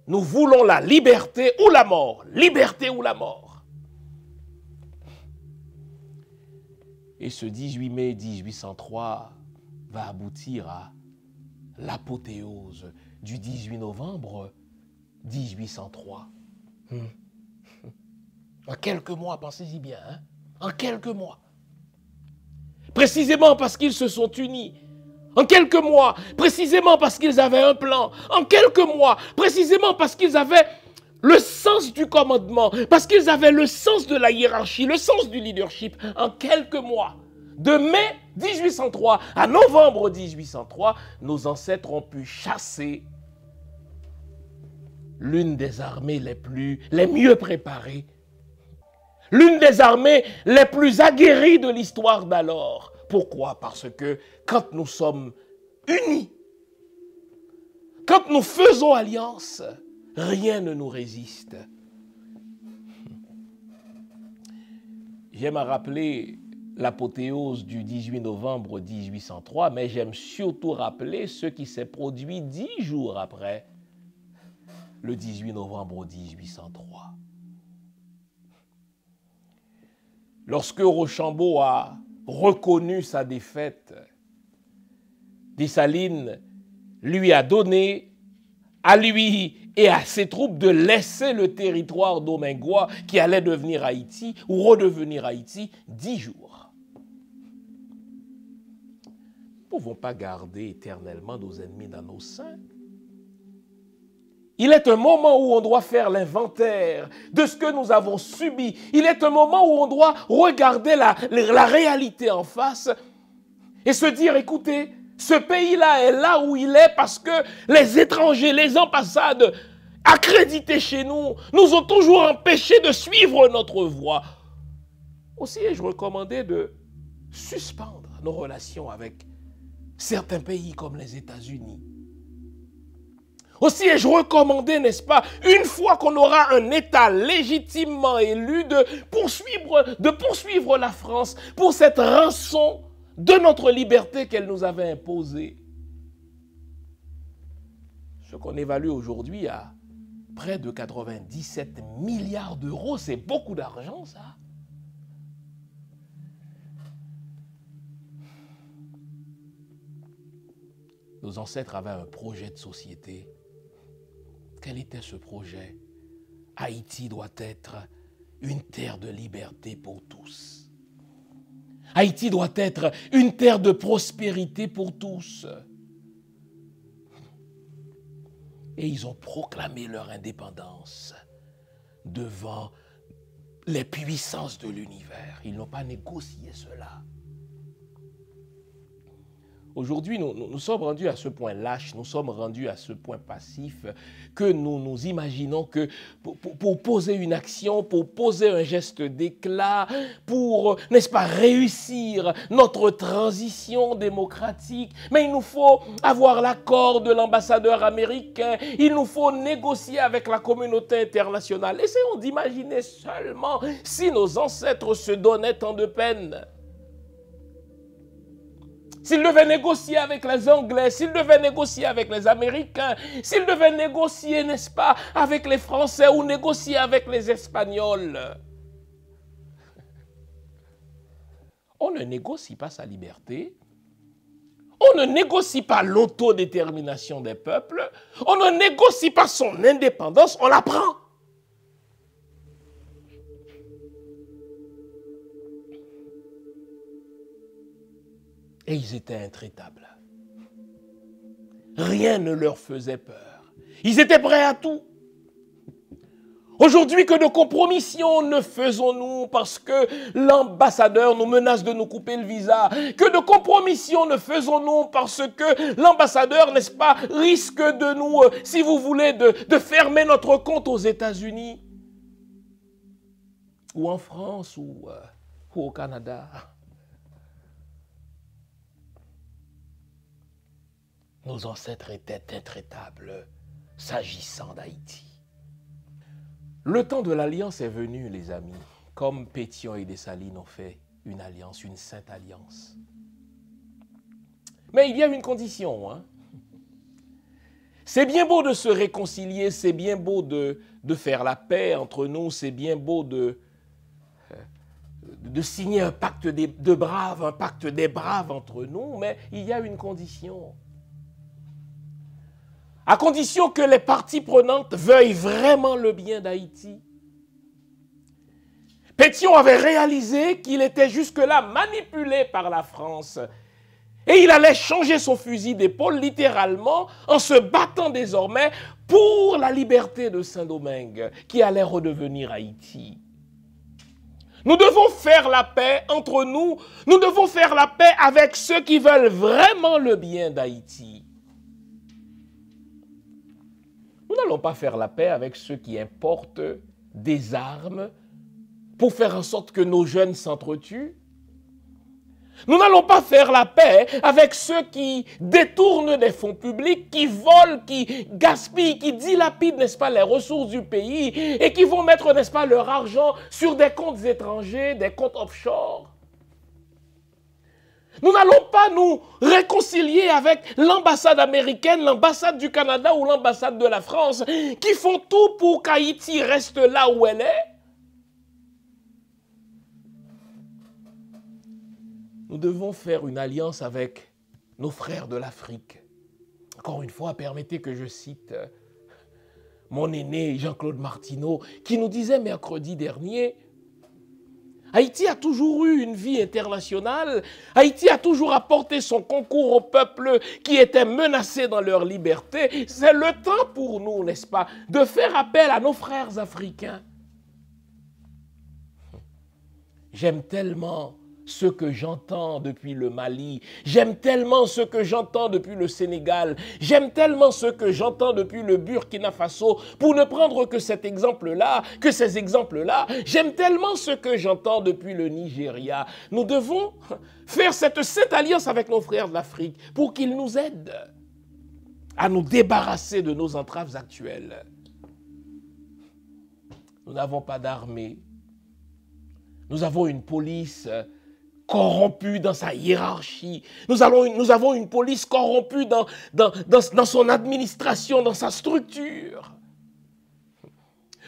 Nous voulons la liberté ou la mort, liberté ou la mort. Et ce 18 mai 1803 va aboutir à l'apothéose du 18 novembre 1803. En quelques mois, pensez-y bien, hein? En quelques mois. Précisément parce qu'ils se sont unis. En quelques mois, précisément parce qu'ils avaient un plan. En quelques mois, précisément parce qu'ils avaient le sens du commandement, parce qu'ils avaient le sens de la hiérarchie, le sens du leadership. En quelques mois, de mai 1803 à novembre 1803, nos ancêtres ont pu chasser l'une des armées les mieux préparées, l'une des armées les plus aguerries de l'histoire d'alors. Pourquoi? Parce que quand nous sommes unis, quand nous faisons alliance, rien ne nous résiste. J'aime à rappeler l'apothéose du 18 novembre 1803, mais j'aime surtout rappeler ce qui s'est produit 10 jours après le 18 novembre 1803. Lorsque Rochambeau a reconnu sa défaite, Dessalines lui a donné à lui et à ses troupes de laisser le territoire domingois qui allait devenir Haïti ou redevenir Haïti 10 jours. Nous ne pouvons pas garder éternellement nos ennemis dans nos seins. Il est un moment où on doit faire l'inventaire de ce que nous avons subi. Il est un moment où on doit regarder la réalité en face et se dire, écoutez, ce pays-là est là où il est parce que les étrangers, les ambassades accréditées chez nous, nous ont toujours empêchés de suivre notre voie. Aussi, ai-je recommandé de suspendre nos relations avec certains pays comme les États-Unis. Aussi ai-je recommandé, n'est-ce pas, une fois qu'on aura un État légitimement élu, de poursuivre la France pour cette rançon de notre liberté qu'elle nous avait imposée. Ce qu'on évalue aujourd'hui à près de 97 milliards d'euros, c'est beaucoup d'argent, ça. Nos ancêtres avaient un projet de société. Quel était ce projet? Haïti doit être une terre de liberté pour tous. Haïti doit être une terre de prospérité pour tous. Et ils ont proclamé leur indépendance devant les puissances de l'univers. Ils n'ont pas négocié cela. Aujourd'hui, nous sommes rendus à ce point lâche, nous sommes rendus à ce point passif que nous imaginons que pour poser une action, pour poser un geste d'éclat, pour, n'est-ce pas, réussir notre transition démocratique, mais il nous faut avoir l'accord de l'ambassadeur américain, il nous faut négocier avec la communauté internationale. Essayons d'imaginer seulement si nos ancêtres se donnaient tant de peine. S'ils devaient négocier avec les Anglais, s'ils devaient négocier avec les Américains, s'ils devaient négocier, n'est-ce pas, avec les Français ou négocier avec les Espagnols. On ne négocie pas sa liberté. On ne négocie pas l'autodétermination des peuples. On ne négocie pas son indépendance, on la prend. Et ils étaient intraitables. Rien ne leur faisait peur. Ils étaient prêts à tout. Aujourd'hui, que de compromissions ne faisons-nous parce que l'ambassadeur nous menace de nous couper le visa? Que de compromissions ne faisons-nous parce que l'ambassadeur, n'est-ce pas, risque de nous, si vous voulez, de fermer notre compte aux États-Unis? Ou en France, ou au Canada? Nos ancêtres étaient intraitables s'agissant d'Haïti. Le temps de l'alliance est venu, les amis, comme Pétion et Dessalines ont fait une alliance, une sainte alliance. Mais il y a une condition. Hein? C'est bien beau de se réconcilier, c'est bien beau de faire la paix entre nous, c'est bien beau de signer un pacte de braves, un pacte des braves entre nous, mais il y a une condition. À condition que les parties prenantes veuillent vraiment le bien d'Haïti. Pétion avait réalisé qu'il était jusque-là manipulé par la France. Et il allait changer son fusil d'épaule littéralement en se battant désormais pour la liberté de Saint-Domingue qui allait redevenir Haïti. Nous devons faire la paix entre nous. Nous devons faire la paix avec ceux qui veulent vraiment le bien d'Haïti. Nous n'allons pas faire la paix avec ceux qui importent des armes pour faire en sorte que nos jeunes s'entretuent. Nous n'allons pas faire la paix avec ceux qui détournent des fonds publics, qui volent, qui gaspillent, qui dilapident, n'est-ce pas, les ressources du pays et qui vont mettre, n'est-ce pas, leur argent sur des comptes étrangers, des comptes offshore. Nous n'allons pas nous réconcilier avec l'ambassade américaine, l'ambassade du Canada ou l'ambassade de la France qui font tout pour qu'Haïti reste là où elle est. Nous devons faire une alliance avec nos frères de l'Afrique. Encore une fois, permettez que je cite mon aîné Jean-Claude Martineau qui nous disait mercredi dernier: Haïti a toujours eu une vie internationale. Haïti a toujours apporté son concours au peuple qui était menacé dans leur liberté. C'est le temps pour nous, n'est-ce pas, de faire appel à nos frères africains. J'aime tellement ce que j'entends depuis le Mali. J'aime tellement ce que j'entends depuis le Sénégal. J'aime tellement ce que j'entends depuis le Burkina Faso. Pour ne prendre que cet exemple-là, que ces exemples-là, j'aime tellement ce que j'entends depuis le Nigeria. Nous devons faire cette sainte alliance avec nos frères de l'Afrique pour qu'ils nous aident à nous débarrasser de nos entraves actuelles. Nous n'avons pas d'armée. Nous avons une police corrompue dans sa hiérarchie. Nous avons une police corrompue dans son administration, dans sa structure.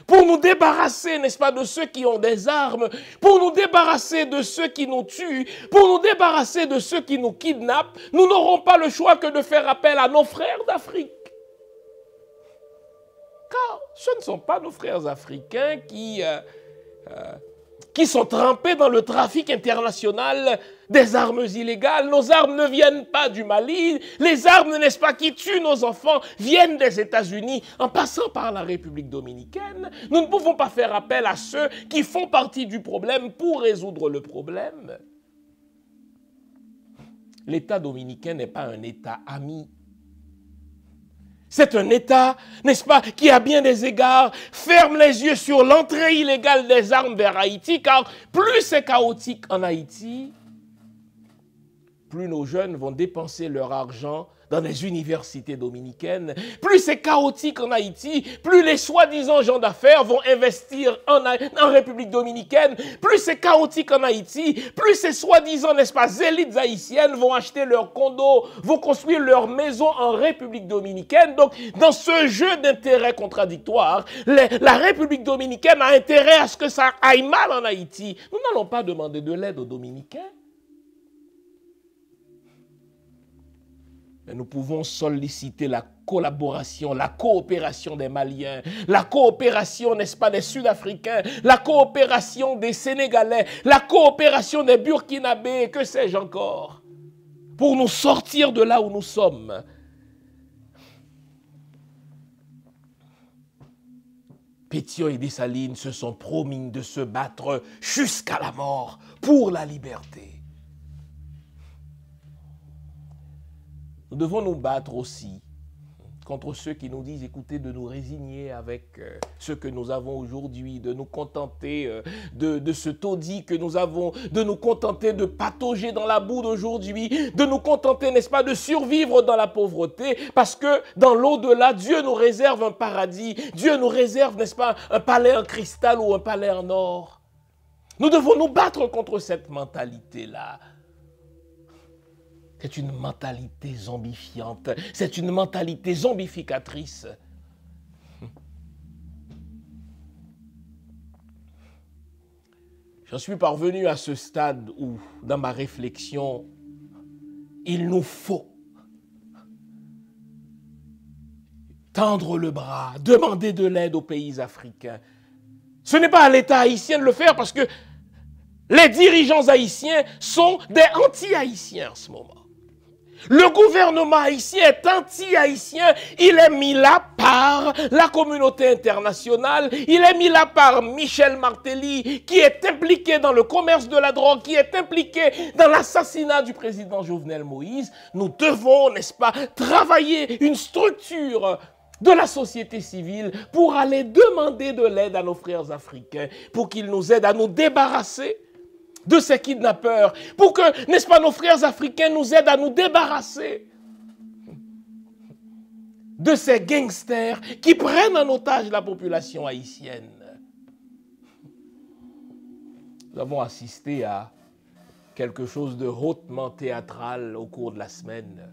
Pour nous débarrasser, n'est-ce pas, de ceux qui ont des armes, pour nous débarrasser de ceux qui nous tuent, pour nous débarrasser de ceux qui nous kidnappent, nous n'aurons pas le choix que de faire appel à nos frères d'Afrique. Car ce ne sont pas nos frères africains qui sont trempés dans le trafic international des armes illégales. Nos armes ne viennent pas du Mali. Les armes, n'est-ce pas, qui tuent nos enfants viennent des États-Unis en passant par la République dominicaine. Nous ne pouvons pas faire appel à ceux qui font partie du problème pour résoudre le problème. l'État dominicain n'est pas un État ami. C'est un État, n'est-ce pas, qui à bien des égards ferme les yeux sur l'entrée illégale des armes vers Haïti, car plus c'est chaotique en Haïti, plus nos jeunes vont dépenser leur argent dans les universités dominicaines. Plus c'est chaotique en Haïti, plus les soi-disant gens d'affaires vont investir en République dominicaine. Plus c'est chaotique en Haïti, plus ces soi-disant, n'est-ce pas, élites haïtiennes vont acheter leurs condos, vont construire leurs maisons en République dominicaine. Donc, dans ce jeu d'intérêts contradictoires, la République dominicaine a intérêt à ce que ça aille mal en Haïti. Nous n'allons pas demander de l'aide aux Dominicains. Nous pouvons solliciter la collaboration, la coopération des Maliens, la coopération, n'est-ce pas, des Sud-Africains, la coopération des Sénégalais, la coopération des Burkinabés, que sais-je encore, pour nous sortir de là où nous sommes. Pétion et Dessalines se sont promis de se battre jusqu'à la mort pour la liberté. Nous devons nous battre aussi contre ceux qui nous disent, écoutez, de nous résigner avec ce que nous avons aujourd'hui, de nous contenter de ce taudis que nous avons, de nous contenter de patauger dans la boue d'aujourd'hui, de nous contenter, n'est-ce pas, de survivre dans la pauvreté, parce que dans l'au-delà, Dieu nous réserve un paradis, Dieu nous réserve, n'est-ce pas, un palais en cristal ou un palais en or. Nous devons nous battre contre cette mentalité-là. C'est une mentalité zombifiante. C'est une mentalité zombificatrice. J'en suis parvenu à ce stade où, dans ma réflexion, il nous faut tendre le bras, demander de l'aide aux pays africains. Ce n'est pas à l'État haïtien de le faire parce que les dirigeants haïtiens sont des anti-haïtiens en ce moment. Le gouvernement haïtien est anti-haïtien, il est mis là par la communauté internationale, il est mis là par Michel Martelly, qui est impliqué dans le commerce de la drogue, qui est impliqué dans l'assassinat du président Jovenel Moïse. Nous devons, n'est-ce pas, travailler une structure de la société civile pour aller demander de l'aide à nos frères africains, pour qu'ils nous aident à nous débarrasser de ces kidnappeurs, pour que, n'est-ce pas, nos frères africains nous aident à nous débarrasser de ces gangsters qui prennent en otage la population haïtienne. Nous avons assisté à quelque chose de hautement théâtral au cours de la semaine.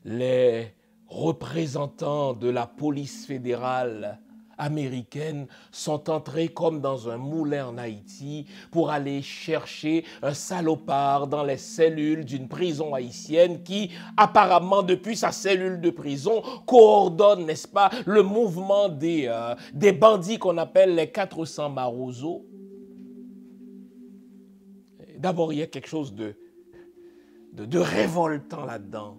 Les représentants de la police fédérale américaines sont entrés comme dans un moulin en Haïti pour aller chercher un salopard dans les cellules d'une prison haïtienne qui, apparemment, depuis sa cellule de prison, coordonne, n'est-ce pas, le mouvement des bandits qu'on appelle les 400 Marozo. D'abord, il y a quelque chose de révoltant là-dedans.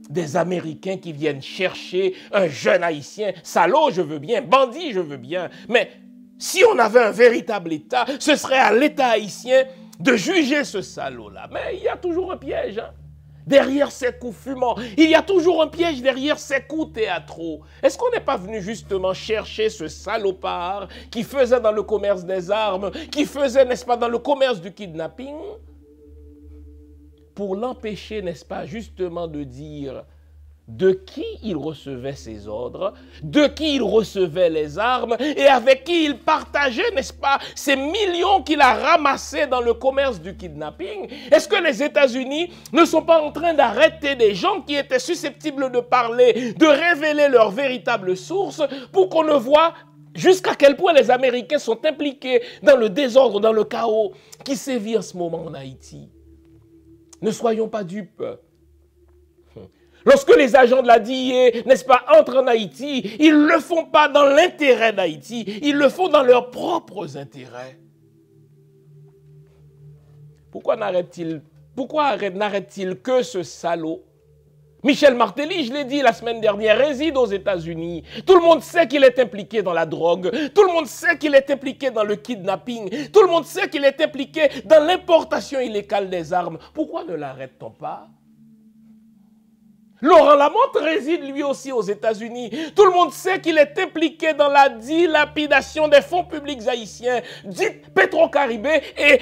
Des Américains qui viennent chercher un jeune Haïtien. Salaud, je veux bien. Bandit, je veux bien. Mais si on avait un véritable État, ce serait à l'État haïtien de juger ce salaud-là. Mais il y a toujours un piège. Hein? Derrière ces coups fumants, il y a toujours un piège derrière ces coups théâtraux. Est-ce qu'on n'est pas venu justement chercher ce salopard qui faisait dans le commerce des armes, qui faisait, n'est-ce pas, dans le commerce du kidnapping, pour l'empêcher, n'est-ce pas, justement de dire de qui il recevait ses ordres, de qui il recevait les armes et avec qui il partageait, n'est-ce pas, ces millions qu'il a ramassés dans le commerce du kidnapping. Est-ce que les États-Unis ne sont pas en train d'arrêter des gens qui étaient susceptibles de parler, de révéler leur véritable source pour qu'on ne voit jusqu'à quel point les Américains sont impliqués dans le désordre, dans le chaos qui sévit en ce moment en Haïti? Ne soyons pas dupes. Lorsque les agents de la DIA, n'est-ce pas, entrent en Haïti, ils ne le font pas dans l'intérêt d'Haïti, ils le font dans leurs propres intérêts. Pourquoi n'arrête-t-il que ce salaud Michel Martelly, je l'ai dit la semaine dernière, réside aux États-Unis. Tout le monde sait qu'il est impliqué dans la drogue. Tout le monde sait qu'il est impliqué dans le kidnapping. Tout le monde sait qu'il est impliqué dans l'importation illégale des armes. Pourquoi ne l'arrête-t-on pas? Laurent Lamotte réside lui aussi aux États-Unis. Tout le monde sait qu'il est impliqué dans la dilapidation des fonds publics haïtiens, dite Petro-Caribé, et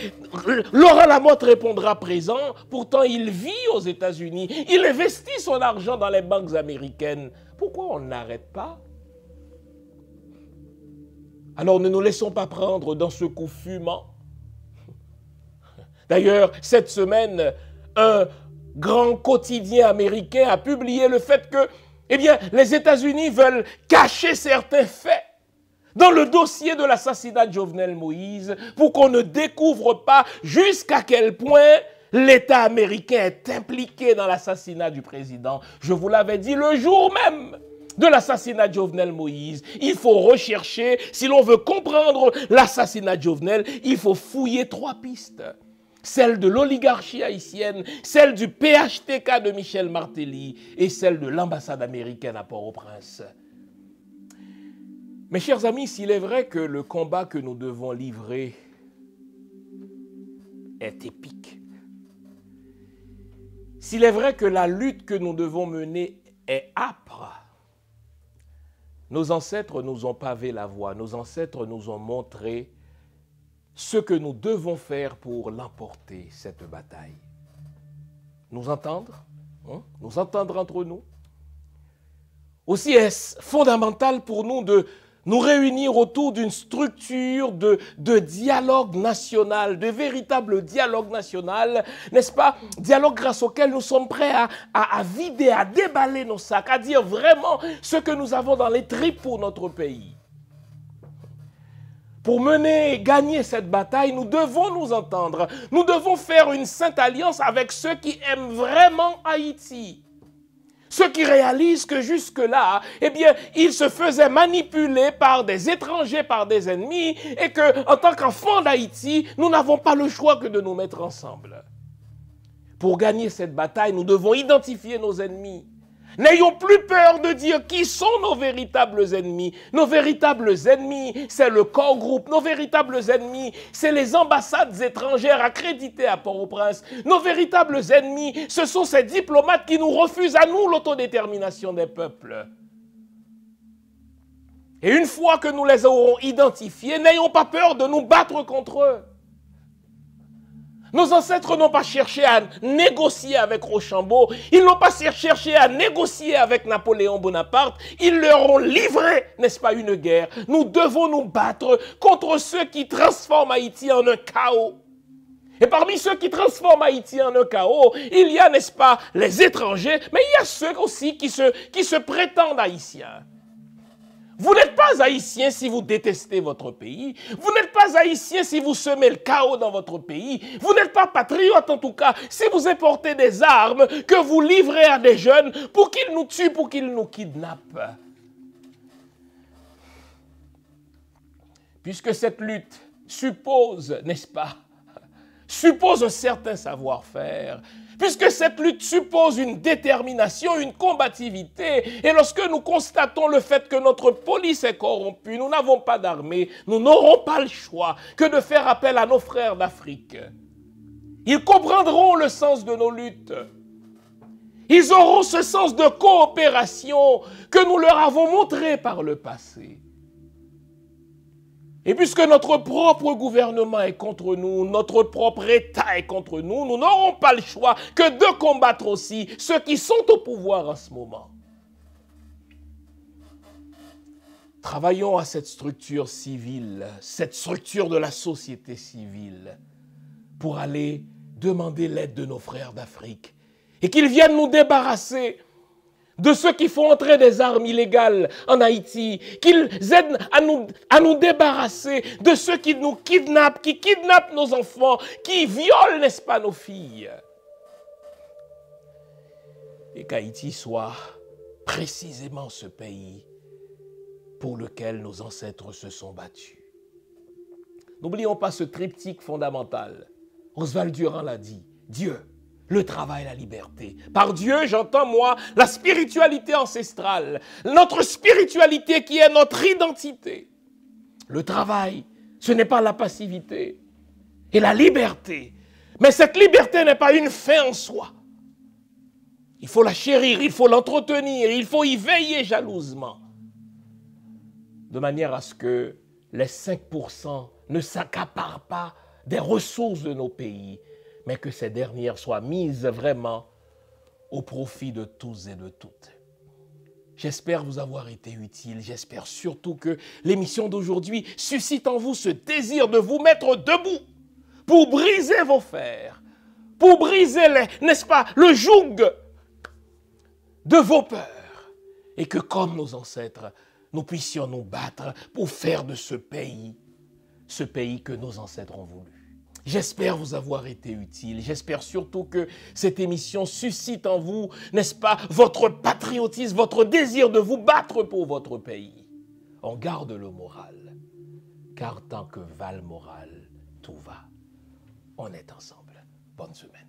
Laurent Lamotte répondra présent. Pourtant, il vit aux États-Unis. Il investit son argent dans les banques américaines. Pourquoi on n'arrête pas? Alors ne nous laissons pas prendre dans ce coup fumant. D'ailleurs, cette semaine, un grand quotidien américain a publié le fait que, les États-Unis veulent cacher certains faits dans le dossier de l'assassinat de Jovenel Moïse pour qu'on ne découvre pas jusqu'à quel point l'État américain est impliqué dans l'assassinat du président. Je vous l'avais dit le jour même de l'assassinat de Jovenel Moïse. Il faut rechercher, si l'on veut comprendre l'assassinat de Jovenel, il faut fouiller 3 pistes. Celle de l'oligarchie haïtienne, celle du PHTK de Michel Martelly et celle de l'ambassade américaine à Port-au-Prince. Mes chers amis, s'il est vrai que le combat que nous devons livrer est épique, s'il est vrai que la lutte que nous devons mener est âpre, nos ancêtres nous ont pavé la voie, nos ancêtres nous ont montré ce que nous devons faire pour l'emporter, cette bataille. Nous entendre, nous entendre entre nous. Aussi est-ce fondamental pour nous de nous réunir autour d'une structure de dialogue national, de véritable dialogue national, n'est-ce pas? Dialogue grâce auquel nous sommes prêts à vider, à déballer nos sacs, à dire vraiment ce que nous avons dans les tripes pour notre pays. Pour mener, gagner cette bataille, nous devons nous entendre. Nous devons faire une sainte alliance avec ceux qui aiment vraiment Haïti. Ceux qui réalisent que jusque-là, ils se faisaient manipuler par des étrangers, par des ennemis, et que, en tant qu'enfants d'Haïti, nous n'avons pas le choix que de nous mettre ensemble. Pour gagner cette bataille, nous devons identifier nos ennemis. N'ayons plus peur de dire qui sont nos véritables ennemis. Nos véritables ennemis, c'est le corps groupe. Nos véritables ennemis, c'est les ambassades étrangères accréditées à Port-au-Prince. Nos véritables ennemis, ce sont ces diplomates qui nous refusent à nous l'autodétermination des peuples. Et une fois que nous les aurons identifiés, n'ayons pas peur de nous battre contre eux. Nos ancêtres n'ont pas cherché à négocier avec Rochambeau, ils n'ont pas cherché à négocier avec Napoléon Bonaparte, ils leur ont livré, n'est-ce pas, une guerre. Nous devons nous battre contre ceux qui transforment Haïti en un chaos. Et parmi ceux qui transforment Haïti en un chaos, il y a, n'est-ce pas, les étrangers, mais il y a ceux aussi qui se prétendent haïtiens. Vous n'êtes pas haïtien si vous détestez votre pays. Vous n'êtes pas haïtien si vous semez le chaos dans votre pays. Vous n'êtes pas patriote en tout cas si vous importez des armes que vous livrez à des jeunes pour qu'ils nous tuent, pour qu'ils nous kidnappent. Puisque cette lutte suppose, n'est-ce pas, suppose un certain savoir-faire, puisque cette lutte suppose une détermination, une combativité, et lorsque nous constatons le fait que notre police est corrompue, nous n'avons pas d'armée, nous n'aurons pas le choix que de faire appel à nos frères d'Afrique. Ils comprendront le sens de nos luttes. Ils auront ce sens de coopération que nous leur avons montré par le passé. Et puisque notre propre gouvernement est contre nous, notre propre État est contre nous, nous n'aurons pas le choix que de combattre aussi ceux qui sont au pouvoir en ce moment. Travaillons à cette structure civile, cette structure de la société civile, pour aller demander l'aide de nos frères d'Afrique et qu'ils viennent nous débarrasser de ceux qui font entrer des armes illégales en Haïti, qu'ils aident à nous débarrasser de ceux qui nous kidnappent, qui kidnappent nos enfants, qui violent, n'est-ce pas, nos filles. Et qu'Haïti soit précisément ce pays pour lequel nos ancêtres se sont battus. N'oublions pas ce triptyque fondamental. Oswald Durand l'a dit, Dieu, Le travail, la liberté. Par Dieu, j'entends, moi, la spiritualité ancestrale, notre spiritualité qui est notre identité. Le travail, ce n'est pas la passivité. Et la liberté. Mais cette liberté n'est pas une fin en soi. Il faut la chérir, il faut l'entretenir, il faut y veiller jalousement. De manière à ce que les 5% ne s'accaparent pas des ressources de nos pays, mais que ces dernières soient mises vraiment au profit de tous et de toutes. J'espère vous avoir été utile. J'espère surtout que l'émission d'aujourd'hui suscite en vous ce désir de vous mettre debout pour briser vos fers, pour briser, n'est-ce pas, le joug de vos peurs. Et que comme nos ancêtres, nous puissions nous battre pour faire de ce pays que nos ancêtres ont voulu. J'espère vous avoir été utile. J'espère surtout que cette émission suscite en vous, n'est-ce pas, votre patriotisme, votre désir de vous battre pour votre pays. On garde le moral, car tant que va le moral, tout va. On est ensemble. Bonne semaine.